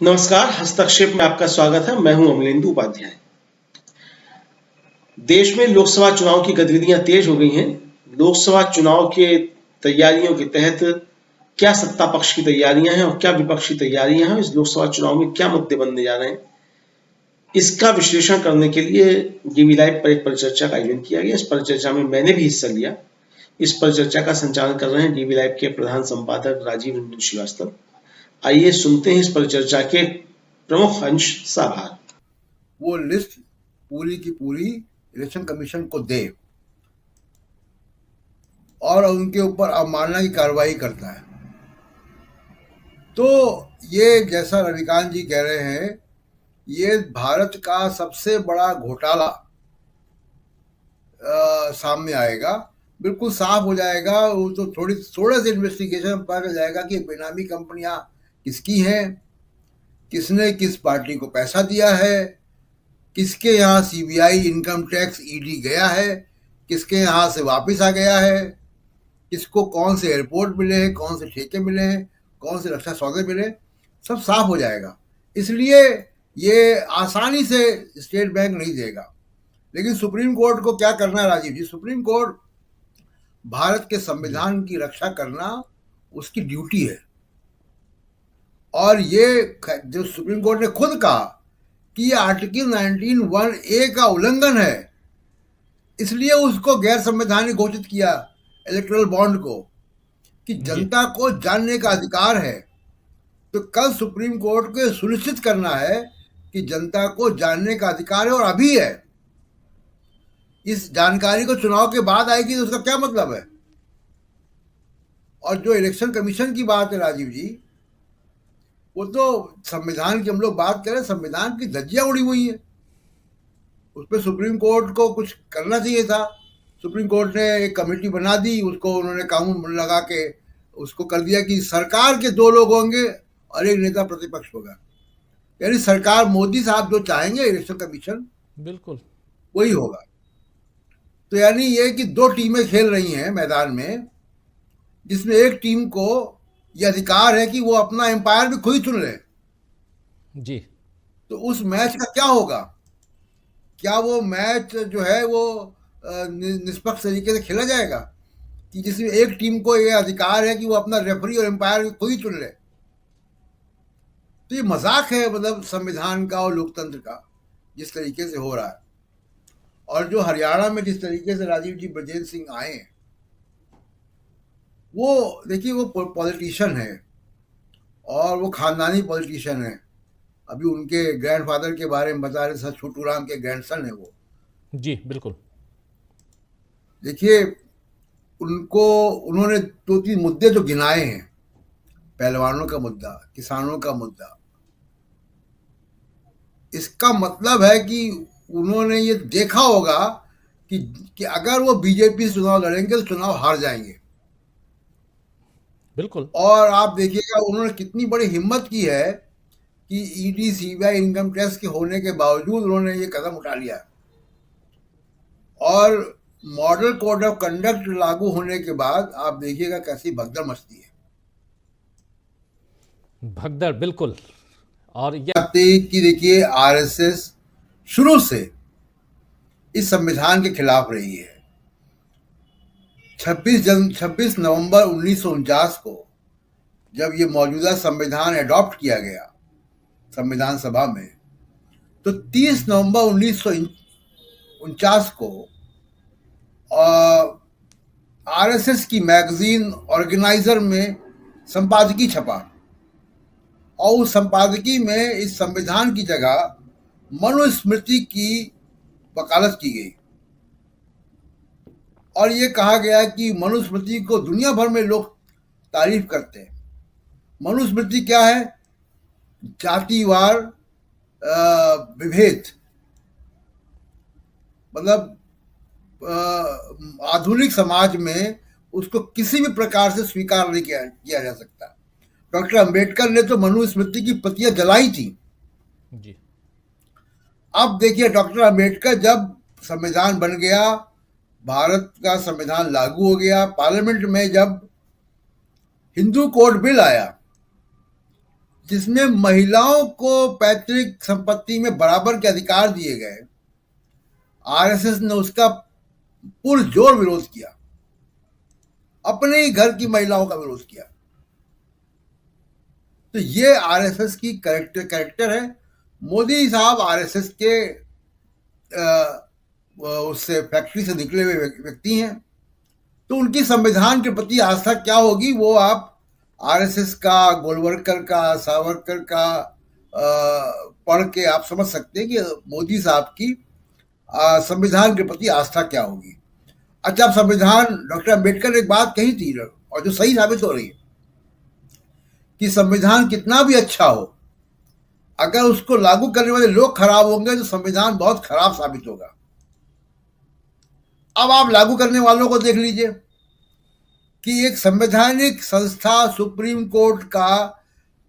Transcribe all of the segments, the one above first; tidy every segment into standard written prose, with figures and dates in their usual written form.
नमस्कार, हस्तक्षेप में आपका स्वागत है। मैं हूं अमलेंदु उपाध्याय। देश में लोकसभा चुनाव की गतिविधियां तेज हो गई हैं। लोकसभा चुनाव के तैयारियों के तहत क्या सत्ता पक्ष की तैयारियां हैं और क्या विपक्ष की तैयारियां हैं, इस लोकसभा चुनाव में क्या मुद्दे बनने जा रहे हैं, इसका विश्लेषण करने के लिए डीवी लाइव पर एक परिचर्चा का आयोजन किया गया। इस परिचर्चा में मैंने भी हिस्सा लिया। इस परिचर्चा का संचालन कर रहे हैं डीवी लाइव के प्रधान संपादक राजीव रंजन श्रीवास्तव। आइए सुनते हैं इस परिचर्चा के प्रमुख अंश साभार। वो लिस्ट पूरी की पूरी इलेक्शन कमीशन को दे और उनके ऊपर अवमानना की कार्रवाई करता है। तो ये जैसा रविकांत जी कह रहे हैं, ये भारत का सबसे बड़ा घोटाला सामने आएगा। बिल्कुल साफ हो जाएगा। वो तो थोड़े से इन्वेस्टिगेशन में पता चल जाएगा कि बेनामी कंपनियां किसकी हैं, किसने किस पार्टी को पैसा दिया है, किसके यहाँ सीबीआई, इनकम टैक्स, ईडी गया है, किसके यहाँ से वापस आ गया है, किसको कौन से एयरपोर्ट मिले हैं, कौन से ठेके मिले हैं, कौन से रक्षा सौदे मिले, सब साफ हो जाएगा। इसलिए ये आसानी से स्टेट बैंक नहीं देगा। लेकिन सुप्रीम कोर्ट को क्या करना है राजीव जी? सुप्रीम कोर्ट भारत के संविधान की रक्षा करना उसकी ड्यूटी है। और ये जो सुप्रीम कोर्ट ने खुद कहा कि ये आर्टिकल 19(1)(a) का उल्लंघन है, इसलिए उसको गैर संवैधानिक घोषित किया इलेक्टोरल बॉन्ड को, कि जनता को जानने का अधिकार है। तो कल सुप्रीम कोर्ट को सुनिश्चित करना है कि जनता को जानने का अधिकार है, और अभी है। इस जानकारी को चुनाव के बाद आएगी तो उसका क्या मतलब है? और जो इलेक्शन कमीशन की बात है राजीव जी, वो तो संविधान की हम लोग बात करें, संविधान की धज्जियां उड़ी हुई है। उस पर सुप्रीम कोर्ट को कुछ करना चाहिए था। सुप्रीम कोर्ट ने एक कमेटी बना दी, उसको उन्होंने कानून लगा के उसको कर दिया कि सरकार के 2 लोग होंगे और एक नेता प्रतिपक्ष होगा। यानी सरकार, मोदी साहब जो चाहेंगे इलेक्शन कमीशन बिल्कुल वही होगा। तो यानी ये कि 2 टीमें खेल रही हैं मैदान में, जिसमें एक टीम को ये अधिकार है कि वो अपना एम्पायर भी खुद ही चुन ले जी। तो उस मैच का क्या होगा? क्या वो मैच जो है वो निष्पक्ष तरीके से खेला जाएगा, कि जिसमें एक टीम को ये अधिकार है कि वो अपना रेफरी और एम्पायर भी खुद ही चुन ले? तो ये मजाक है, मतलब संविधान का और लोकतंत्र का, जिस तरीके से हो रहा है। और जो हरियाणा में जिस तरीके से राजीव जी ब्रजेंद्र सिंह आए, वो देखिए, वो पॉलिटिशियन है और वो खानदानी पॉलिटिशियन है। अभी उनके ग्रैंडफादर के बारे में बता रहे थे, छोटू राम के ग्रैंडसन है वो। जी बिल्कुल। देखिए, उन्होंने 2-3 मुद्दे जो गिनाए हैं, पहलवानों का मुद्दा, किसानों का मुद्दा, इसका मतलब है कि उन्होंने ये देखा होगा कि अगर वो बीजेपी से चुनाव लड़ेंगे तो चुनाव हार जाएंगे। बिल्कुल। और आप देखिएगा उन्होंने कितनी बड़ी हिम्मत की है कि ईडी, सीबीआई, इनकम टैक्स के होने के बावजूद उन्होंने ये कदम उठा लिया। और मॉडल कोड ऑफ कंडक्ट लागू होने के बाद आप देखिएगा कैसी भगदड़ मचती है। भगदड़, बिल्कुल। और ये कि देखिए, आरएसएस शुरू से इस संविधान के खिलाफ रही है। 26 नवंबर 1949 को जब ये मौजूदा संविधान अडॉप्ट किया गया संविधान सभा में, तो 30 नवंबर 1949 को आरएसएस की मैगजीन ऑर्गेनाइजर में संपादकीय छपा, और उस संपादकीय में इस संविधान की जगह मनुस्मृति की वकालत की गई। और ये कहा गया कि मनुस्मृति को दुनिया भर में लोग तारीफ करते हैं। मनुस्मृति क्या है? जातिवार विभेद, मतलब आधुनिक समाज में उसको किसी भी प्रकार से स्वीकार नहीं किया जा सकता। डॉक्टर अंबेडकर ने तो मनुस्मृति की प्रतियां जलाई थी। जी। अब देखिए, डॉक्टर अंबेडकर जब संविधान बन गया, भारत का संविधान लागू हो गया, पार्लियामेंट में जब हिंदू कोड बिल आया, जिसमें महिलाओं को पैतृक संपत्ति में बराबर के अधिकार दिए गए, आरएसएस ने उसका पुरजोर विरोध किया, अपने ही घर की महिलाओं का विरोध किया। तो ये आरएसएस की कैरेक्टर है। मोदी साहब आरएसएस के उससे फैक्ट्री से निकले हुए व्यक्ति हैं, तो उनकी संविधान के प्रति आस्था क्या होगी वो आप आरएसएस का, गोलवलकर का, सावरकर का पढ़ के आप समझ सकते हैं कि मोदी साहब की संविधान के प्रति आस्था क्या होगी। अच्छा, अब संविधान, डॉक्टर अम्बेडकर ने एक बात कही थी और जो सही साबित हो रही है कि संविधान कितना भी अच्छा हो, अगर उसको लागू करने वाले लोग खराब होंगे तो संविधान बहुत खराब साबित होगा। अब आप लागू करने वालों को देख लीजिए कि एक संवैधानिक संस्था सुप्रीम कोर्ट का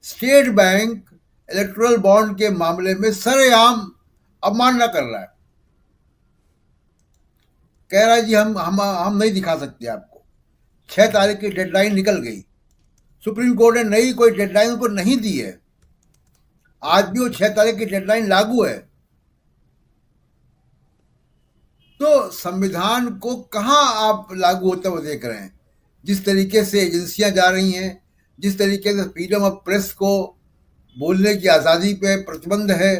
स्टेट बैंक इलेक्टोरल बॉन्ड के मामले में सरेआम अवमानना कर रहा है। कह रहा है जी हम नहीं दिखा सकते आपको, 6 तारीख की डेडलाइन निकल गई, सुप्रीम कोर्ट ने नई कोई डेडलाइन उनको नहीं दी है, आज भी वो 6 तारीख की डेडलाइन लागू है। तो संविधान को कहां आप लागू होते हुए देख रहे हैं? जिस तरीके से एजेंसियां जा रही हैं, जिस तरीके से फ्रीडम ऑफ प्रेस को, बोलने की आज़ादी पे प्रतिबंध है,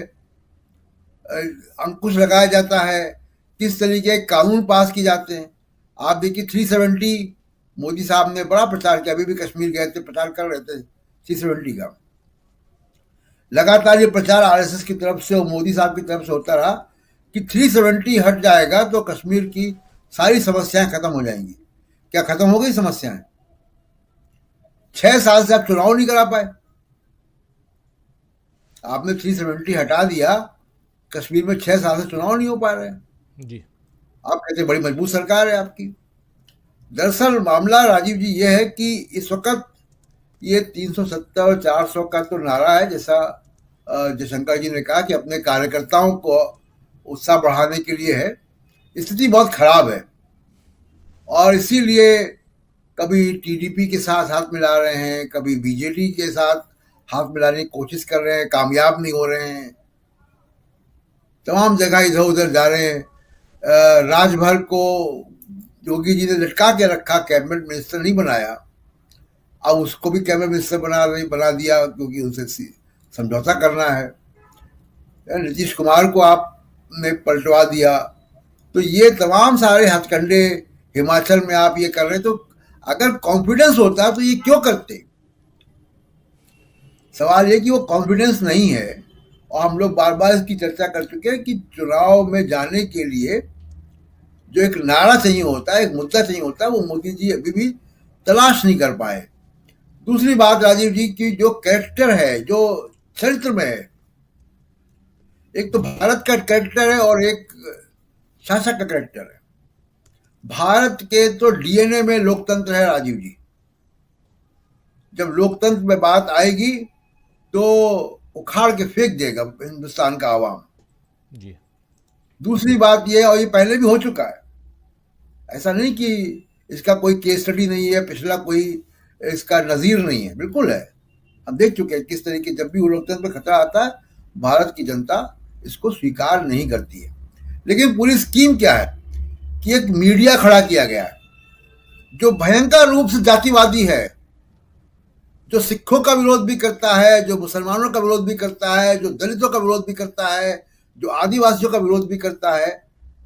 अंकुश लगाया जाता है, किस तरीके के कानून पास किए जाते हैं। आप देखिए 370, मोदी साहब ने बड़ा प्रचार किया, अभी भी कश्मीर गए थे, प्रचार कर रहे थे 370 का। लगातार ये प्रचार आरएसएस की तरफ से और मोदी साहब की तरफ से होता रहा कि 370 हट जाएगा तो कश्मीर की सारी समस्याएं खत्म हो जाएंगी। क्या खत्म हो गई समस्याएं? 6 साल से आप चुनाव नहीं करा पाए, आपने 370 हटा दिया, कश्मीर में 6 साल से चुनाव नहीं हो पा रहे हैं जी। आप कहते बड़ी मजबूत सरकार है आपकी। दरअसल मामला राजीव जी ये है कि इस वक्त ये 370 और 400 का तो नारा है, जैसा जयशंकर जी ने कहा कि अपने कार्यकर्ताओं को उत्साह बढ़ाने के लिए है। स्थिति बहुत खराब है और इसीलिए कभी टीडीपी के साथ हाथ मिला रहे हैं, कभी बीजेडी के साथ हाथ मिलाने की कोशिश कर रहे हैं, कामयाब नहीं हो रहे हैं, तमाम जगह इधर उधर जा रहे हैं। राजभर को योगी जी ने लटका के रखा, कैबिनेट मिनिस्टर नहीं बनाया, अब उसको भी कैबिनेट मिनिस्टर बना दिया क्योंकि उनसे समझौता करना है। नीतीश कुमार को आपने पलटवा दिया। तो ये तमाम सारे हथकंडे हिमाचल में आप ये कर रहे हैं। तो अगर कॉन्फिडेंस होता तो ये क्यों करते? सवाल ये कि वो कॉन्फिडेंस नहीं है और हम लोग बार बार इसकी चर्चा कर चुके हैं कि चुनाव में जाने के लिए जो एक नारा चाहिए होता है, एक मुद्दा चाहिए होता है, वो मोदी जी अभी भी तलाश नहीं कर पाए। दूसरी बात राजीव जी की जो कैरेक्टर है, जो चरित्र में है, एक तो भारत का कैरेक्टर है और एक शासक का कैरेक्टर है। भारत के तो डीएनए में लोकतंत्र है राजीव जी। जब लोकतंत्र में बात आएगी तो उखाड़ के फेंक देगा हिंदुस्तान का आवाम जी। दूसरी बात यह, और ये पहले भी हो चुका है, ऐसा नहीं कि इसका कोई केस स्टडी नहीं है, पिछला कोई इसका नजीर नहीं है, बिल्कुल है। हम देख चुके हैं किस तरीके जब भी लोकतंत्र पर खतरा आता है भारत की जनता इसको स्वीकार नहीं करती है। लेकिन पूरी स्कीम क्या है कि एक मीडिया खड़ा किया गया है जो भयंकर रूप से जातिवादी है, जो सिखों का विरोध भी करता है, जो मुसलमानों का विरोध भी करता है, जो दलितों का विरोध भी करता है, जो आदिवासियों का विरोध भी करता है।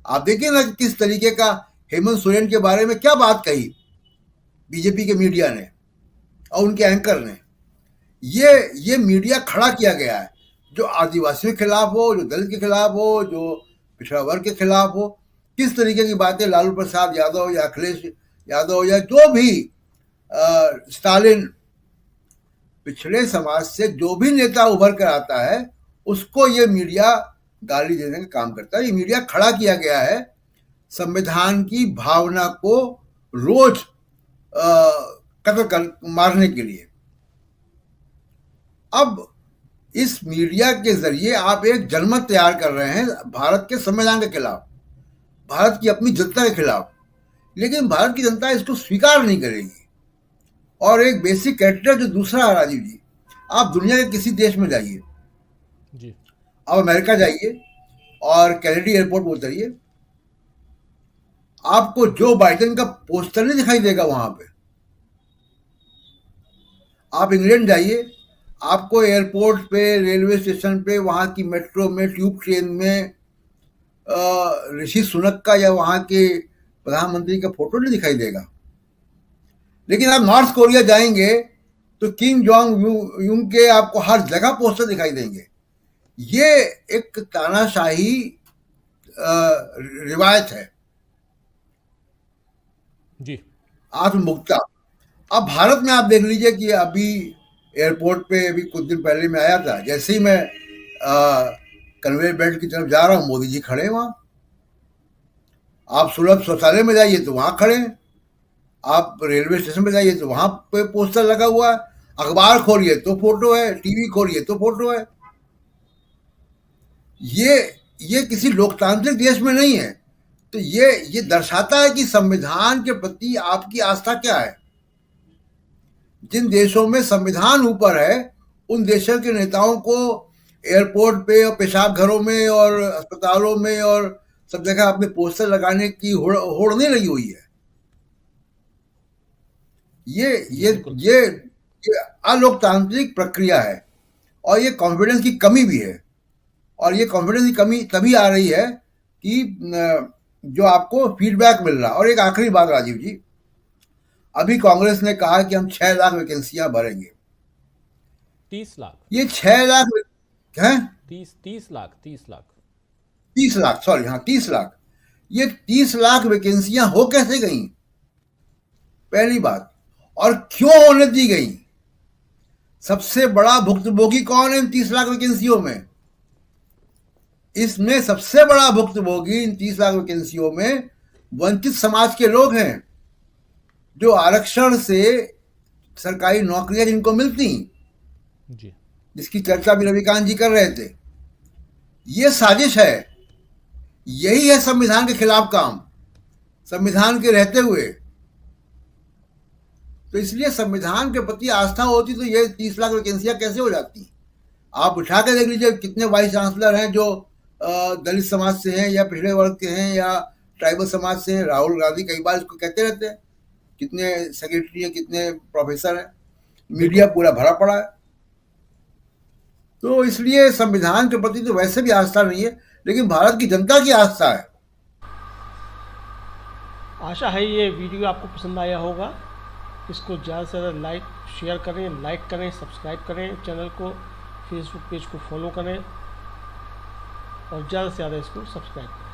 आप देखिए ना किस तरीके का हेमंत सोरेन के बारे में क्या बात कही बीजेपी के मीडिया ने और उनके एंकर ने। ये मीडिया खड़ा किया गया है जो आदिवासियों के खिलाफ हो, जो दलित के खिलाफ हो, जो पिछड़ा वर्ग के खिलाफ हो। किस तरीके की बातें लालू प्रसाद यादव या अखिलेश यादव या जो भी स्टालिन, पिछड़े समाज से जो भी नेता उभर कर आता है उसको ये मीडिया गाली देने का काम करता है। ये मीडिया खड़ा किया गया है संविधान की भावना को रोज मारने के लिए। अब इस मीडिया के जरिए आप एक जनमत तैयार कर रहे हैं भारत के संविधान के खिलाफ, भारत की अपनी जनता के खिलाफ, लेकिन भारत की जनता इसको स्वीकार नहीं करेगी। और एक बेसिक कैरेक्टर जो दूसरा है राजीव जी, आप दुनिया के किसी देश में जाइए, जी आप अमेरिका जाइए और कैनेडी एयरपोर्ट पर उतरिए, आपको जो बाइडेन का पोस्टर नहीं दिखाई देगा वहां पे। आप इंग्लैंड जाइए, आपको एयरपोर्ट पे, रेलवे स्टेशन पे, वहां की मेट्रो में, ट्यूब ट्रेन में ऋषि सुनक का या वहां के प्रधानमंत्री का फोटो नहीं दिखाई देगा। लेकिन आप नॉर्थ कोरिया जाएंगे तो किम जोंग यूंग के आपको हर जगह पोस्टर दिखाई देंगे। ये एक तानाशाही रिवायत है, जी आत्ममुक्ता। अब भारत में आप देख लीजिए कि अभी एयरपोर्ट पे अभी कुछ दिन पहले मैं आया था, जैसे ही मैं कन्वेयर बेल्ट की तरफ जा रहा हूँ, मोदी जी खड़े हैं वहां। आप सुलभ शौचालय में जाइए तो वहां खड़े हैं, आप रेलवे स्टेशन पे जाइए तो वहां पे पोस्टर लगा हुआ है, अखबार खोलिए तो फोटो है, टीवी खोलिए तो फोटो है। ये किसी लोकतांत्रिक देश में नहीं है। तो ये दर्शाता है कि संविधान के प्रति आपकी आस्था क्या है। जिन देशों में संविधान ऊपर है, उन देशों के नेताओं को एयरपोर्ट पे और पेशाब घरों में और अस्पतालों में और सब जगह अपने पोस्टर लगाने की होड़ नहीं लगी हुई है। ये अलोकतांत्रिक प्रक्रिया है और ये कॉन्फिडेंस की कमी भी है। और ये कॉन्फिडेंस की कमी तभी आ रही है कि जो आपको फीडबैक मिल रहा। और एक आखिरी बात राजीव जी, अभी कांग्रेस ने कहा कि हम 6 लाख वैकेंसियां भरेंगे। 30 लाख, ये 6 लाख हैं, 30 लाख, 30 लाख, 30 लाख, सॉरी, हाँ 30 लाख। ये 30 लाख वैकेंसियां हो कैसे गई, पहली बात, और क्यों होने दी गई? सबसे बड़ा भुक्तभोगी कौन है इन 30 लाख वैकेंसियों में? इसमें सबसे बड़ा भुक्तभोगी इन 30 लाख वैकेंसियों में वंचित समाज के लोग हैं, जो आरक्षण से सरकारी नौकरियां जिनको मिलती, जी जिसकी चर्चा भी रविकांत जी कर रहे थे। ये साजिश है, यही है संविधान के खिलाफ काम, संविधान के रहते हुए। तो इसलिए संविधान के प्रति आस्था होती तो ये 30 लाख वैकेंसियां कैसे हो जाती? आप उठा के देख लीजिए कितने वाइस चांसलर हैं जो दलित समाज से हैं या पिछड़े वर्ग के हैं या ट्राइबल समाज से हैं। राहुल गांधी कई बार इसको कहते रहते हैं। कितने सेक्रेटरी हैं, कितने प्रोफेसर हैं, मीडिया पूरा भरा पड़ा है। तो इसलिए संविधान के प्रति तो वैसे भी आस्था नहीं है, लेकिन भारत की जनता की आस्था है। आशा है ये वीडियो आपको पसंद आया होगा। इसको ज़्यादा से ज़्यादा शेयर करें, लाइक करें, सब्सक्राइब करें चैनल को, फेसबुक पेज को फॉलो करें और ज़्यादा से ज़्यादा इसको सब्सक्राइब करें।